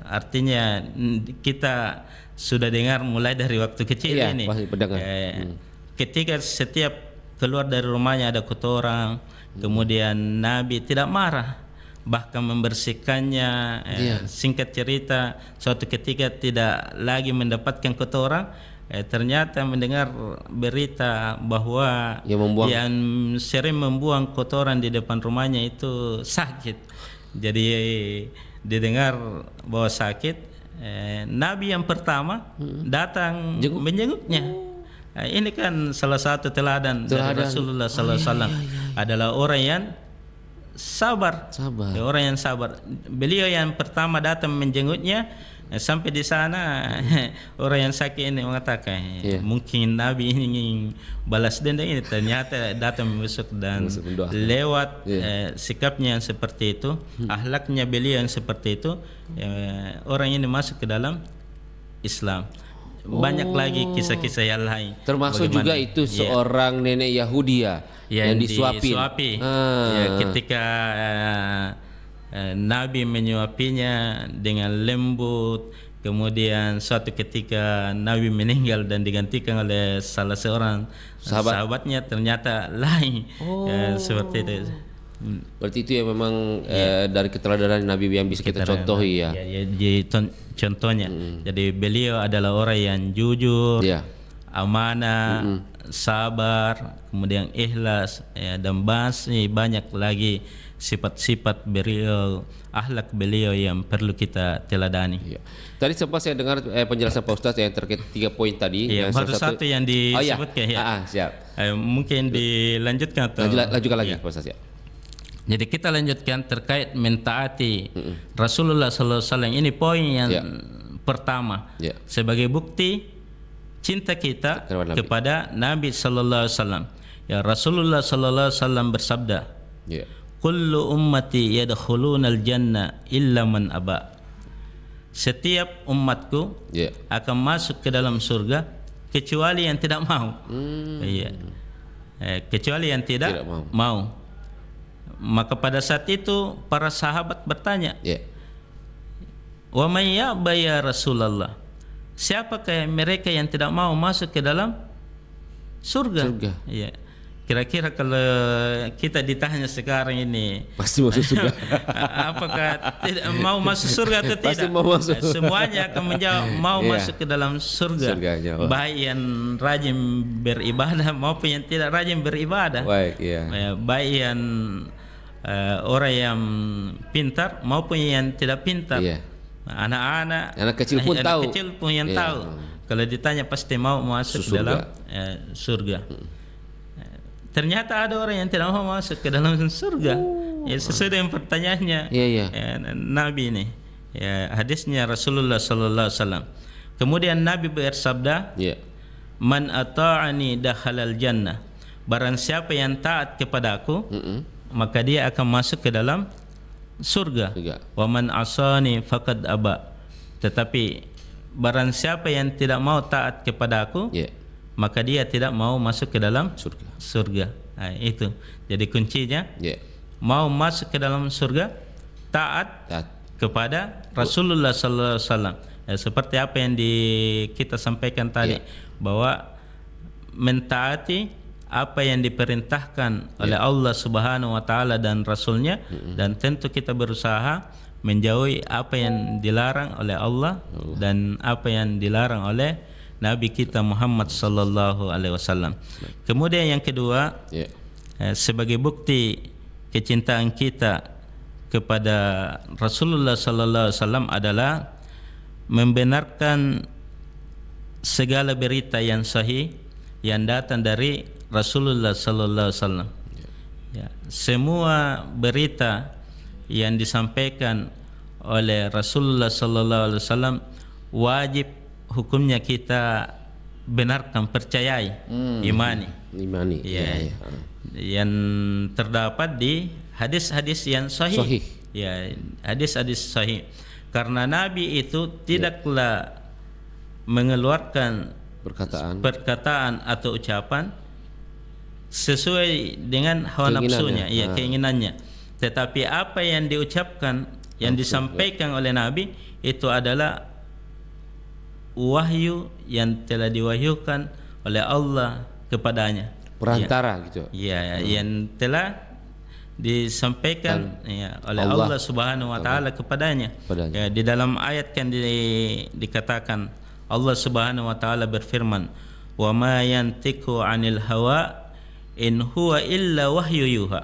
artinya kita sudah dengar mulai dari waktu kecil ini. Ketika setiap keluar dari rumahnya ada kotoran, kemudian Nabi tidak marah, bahkan membersihkannya. Singkat cerita, suatu ketika tidak lagi mendapatkan kotoran, ternyata mendengar berita bahwa yang sering membuang kotoran di depan rumahnya itu sakit. Jadi didengar bahwa sakit, Nabi yang pertama datang menjenguknya. Ini kan salah satu teladan dari Rasulullah SAW. Adalah orang yang sabar. Orang yang sabar. Beliau yang pertama datang menjenguknya, sampai di sana orang yang sakit ini mengatakan mungkin Nabi ini balas dendam, ini ternyata datang membusuk. Dan lewat sikapnya yang seperti itu, akhlaknya beliau yang seperti itu, orang ini masuk ke dalam Islam. Banyak lagi kisah-kisah yang lain. Termasuk juga itu seorang nenek Yahudi yang disuapi. Ketika Nabi menyuapinya dengan lembut, kemudian suatu ketika Nabi meninggal dan digantikan oleh salah seorang sahabatnya, ternyata lain. Seperti itu. Berarti itu ya memang dari keteladanan Nabi yang bisa kita contohi ya. Contohnya. Jadi beliau adalah orang yang jujur, amanah, sabar, kemudian ikhlas, dan masih banyak lagi sifat-sifat beliau, akhlak beliau yang perlu kita teladani. Tadi sempat saya dengar penjelasan Pak Ustadz yang terkait 3 poin tadi. Baru satu yang disebutkan. Siap. Mungkin dilanjutkan atau lanjutkan lagi Pak Ustadz. Jadi kita lanjutkan terkait mentaati Rasulullah SAW. Ini poin yang pertama, sebagai bukti cinta kita kepada Nabi Sallallahu Alaihi Wasallam. Rasulullah Sallallahu Alaihi Wasallam bersabda, kullu ummati yadkhulunal jannah illa man aba. Setiap umatku akan masuk ke dalam surga kecuali yang tidak mau. Kecuali yang tidak mau. Maka pada saat itu para sahabat bertanya, wa may ya'ba ya Rasulullah? Siapakah mereka yang tidak mau masuk ke dalam surga? Kira-kira kalau kita ditanya sekarang ini, pasti masuk surga. Apakah tidak mau masuk surga atau tidak? Pasti mau masuk. Semuanya akan menjawab mau masuk ke dalam surga. Baik yang rajin beribadah maupun yang tidak rajin beribadah. Baik yang orang yang pintar maupun yang tidak pintar. Anak-anak, anak kecil pun tahu. Tahu. Kalau ditanya pasti mau masuk ke dalam surga. Ternyata ada orang yang tidak mau masuk ke dalam surga. Sesuai dengan pertanyaannya Nabi ini. Hadisnya Rasulullah Sallallahu Alaihi Wasallam. Kemudian Nabi bersabda, man ata'ani dakhalal jannah. Barang siapa yang taat kepada aku, maka dia akan masuk ke dalam surga. Wa man asani faqad aba. Tetapi barang siapa yang tidak mau taat kepada aku, maka dia tidak mau masuk ke dalam surga. Nah, itu. Jadi kuncinya, mau masuk ke dalam surga, taat kepada Rasulullah sallallahu alaihi wasallam. Seperti apa yang kita sampaikan tadi, bahwa mentaati apa yang diperintahkan oleh Allah Subhanahu wa taala dan Rasulnya, dan tentu kita berusaha menjauhi apa yang dilarang oleh Allah dan apa yang dilarang oleh Nabi kita Muhammad sallallahu alaihi wasallam. Kemudian yang kedua, sebagai bukti kecintaan kita kepada Rasulullah sallallahu alaihi wasallam adalah membenarkan segala berita yang sahih yang datang dari Rasulullah sallallahu alaihi wasallam. Semua berita yang disampaikan oleh Rasulullah sallallahu alaihi wasallam wajib hukumnya kita benarkan, percayai, imani. Yang terdapat di hadis-hadis yang sahih. Hadis-hadis sahih. Karena Nabi itu tidaklah mengeluarkan perkataan atau ucapan sesuai dengan hawa nafsunya, keinginannya. Tetapi apa yang diucapkan, yang disampaikan oleh Nabi itu adalah wahyu yang telah diwahyukan oleh Allah kepadanya. Perantara gitu. Yang telah disampaikan oleh Allah Subhanahu wa taala kepadanya. Di dalam ayat kan dikatakan Allah Subhanahu wa taala berfirman, "Wa ma yantiqu 'anil hawa in huwa illa wahyu yuha."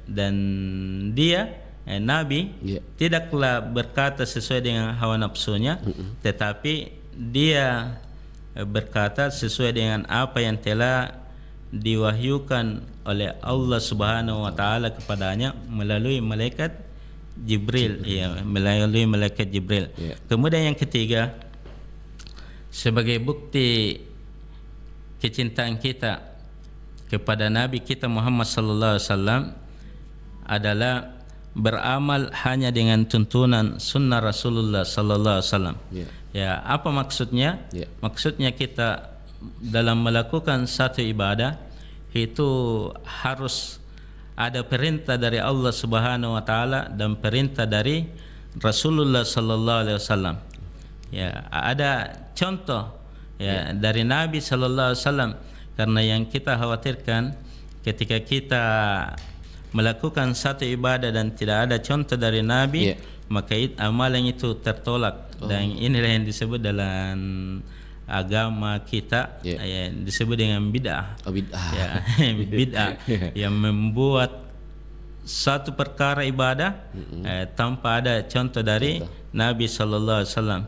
Dan dia Nabi tidaklah berkata sesuai dengan hawa nafsunya, tetapi dia berkata sesuai dengan apa yang telah diwahyukan oleh Allah Subhanahu wa taala kepadanya melalui malaikat Jibril. Melalui malaikat Jibril. Kemudian yang ketiga, sebagai bukti kecintaan kita kepada Nabi kita Muhammad sallallahu alaihi wasallam adalah beramal hanya dengan tuntunan sunnah Rasulullah sallallahu alaihi wasallam. Apa maksudnya? Maksudnya kita dalam melakukan satu ibadah itu harus ada perintah dari Allah Subhanahu wa taala dan perintah dari Rasulullah sallallahu alaihi wasallam. Ada contoh dari Nabi sallallahu alaihi wasallam, karena yang kita khawatirkan ketika kita melakukan satu ibadah dan tidak ada contoh dari Nabi, maka amalan itu tertolak. Dan inilah yang disebut dalam agama kita disebut dengan bid'ah. Bid'ah yang membuat satu perkara ibadah tanpa ada contoh dari Nabi sallallahu alaihi wasallam.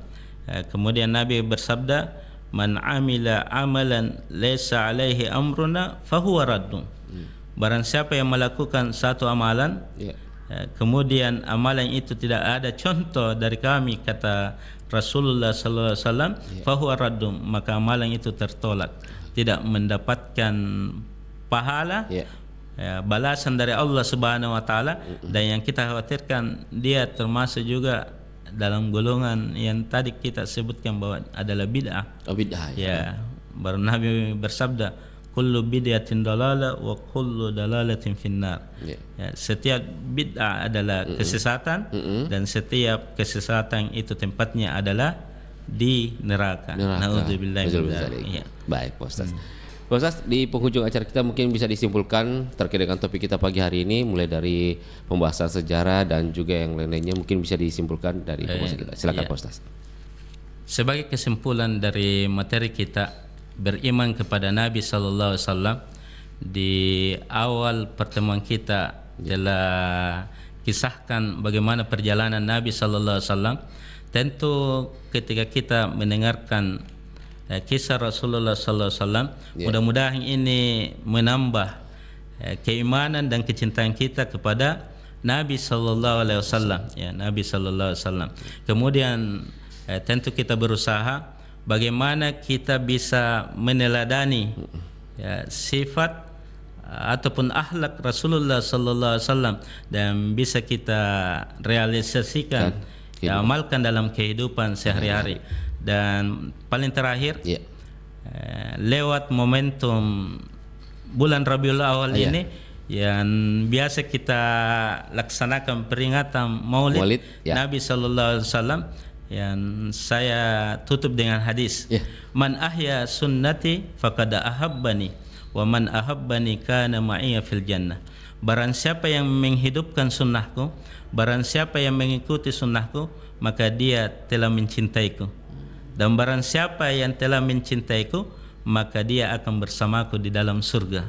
Kemudian Nabi bersabda, "Man amila amalan laysa alaihi amruna fahuwa raddun." Barang siapa yang melakukan satu amalan, kemudian amalan itu tidak ada contoh dari kami, kata Rasulullah sallallahu alaihi wasallam, fahuwa raddum, maka amalan itu tertolak, tidak mendapatkan pahala, balasan dari Allah Subhanahu wa taala. Dan yang kita khawatirkan dia termasuk juga dalam golongan yang tadi kita sebutkan bahwa adalah bid'ah. Baru Nabi bersabda, kullu bid'atin dalalah wa kullu dalalatin finnar. Setiap bid'ah adalah kesesatan, dan setiap kesesatan itu tempatnya adalah di neraka. Nauzubillah. Baik, Pak Ustaz. Pak Ustaz, di penghujung acara kita mungkin bisa disimpulkan terkait dengan topik kita pagi hari ini, mulai dari pembahasan sejarah dan juga yang lain-lainnya, mungkin bisa disimpulkan dari pembahasan kita. Silakan Pak Ustaz. Sebagai kesimpulan dari materi kita, beriman kepada Nabi sallallahu alaihi wasallam, di awal pertemuan kita telah kisahkan bagaimana perjalanan Nabi sallallahu alaihi wasallam. Tentu ketika kita mendengarkan kisah Rasulullah sallallahu alaihi wasallam, mudah-mudahan ini menambah keimanan dan kecintaan kita kepada Nabi sallallahu alaihi wasallam, Nabi sallallahu alaihi wasallam. Kemudian tentu kita berusaha bagaimana kita bisa meneladani sifat ataupun akhlak Rasulullah sallallahu alaihi wasallam dan bisa kita realisasikan, amalkan dalam kehidupan sehari-hari. Dan paling terakhir, lewat momentum bulan Rabiul Awal ini yang biasa kita laksanakan peringatan Maulid Nabi sallallahu alaihi wasallam, yang saya tutup dengan hadis, man ahya sunnati faqad ahabbani wa man ahabbani kana ma'iya fil jannah. Barang siapa yang menghidupkan sunnahku, barang siapa yang mengikuti sunnahku, maka dia telah mencintaiku. Dan barang siapa yang telah mencintaiku, maka dia akan bersamaku di dalam surga.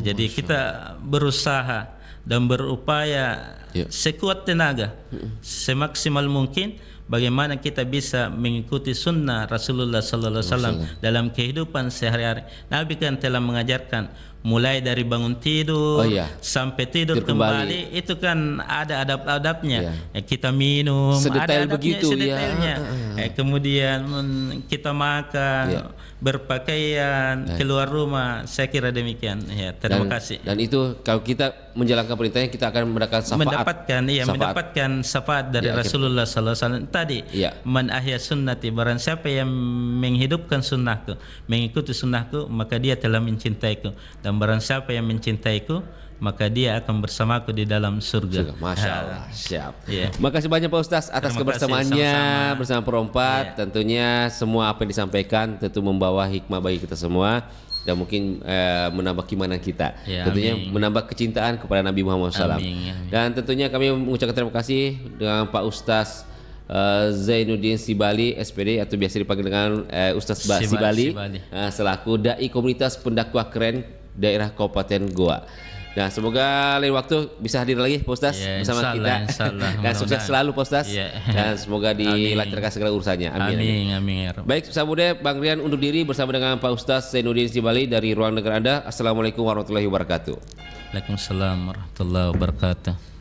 Jadi kita berusaha dan berupaya sekuat tenaga, semaksimal mungkin bagaimana kita bisa mengikuti sunnah Rasulullah sallallahu alaihi wasallam dalam kehidupan sehari-hari. Nabi kan telah mengajarkan mulai dari bangun tidur sampai tidur kembali, itu kan ada adab-adabnya. Kita minum, sedetail ada adabnya, begitu sedetailnya. Kemudian kita makan, berpakaian, keluar rumah. Saya kira demikian. Terima kasih. Dan itu kalau kita menjalankan perintahnya, kita akan mendapatkan syafaat dari Rasulullah sallallahu alaihi wasallam tadi. Man ahya sunnati, barang siapa yang menghidupkan sunnahku, mengikuti sunnahku, maka dia telah mencintaiku. Dan barang siapa yang mencintaiku, maka dia akan bersamaku di dalam surga. Masya Allah. Siap. Makasih banyak Pak Ustaz atas kebersamaannya bersama Pro4. Tentunya semua apa yang disampaikan tentu membawa hikmah bagi kita semua, dan mungkin menambah keimanan kita. Tentunya menambah kecintaan kepada Nabi Muhammad SAW. Dan tentunya kami mengucapkan terima kasih dengan Pak Ustaz Zainuddin Sibali SPD, atau biasa dipanggil dengan Ustaz Sibali, selaku dai komunitas pendakwah keren daerah Kabupaten Goa. Nah, semoga lain waktu bisa hadir lagi Pak Ustaz bersama kita. Dan sukses selalu Pak Ustaz. Dan semoga dilancarkan segala urusannya. Amin. Baik, sahabat Bang Rian undur diri bersama dengan Pak Ustaz Zainuddin Sibali dari ruang dengar Anda. Assalamualaikum warahmatullahi wabarakatuh. Waalaikumsalam warahmatullahi wabarakatuh.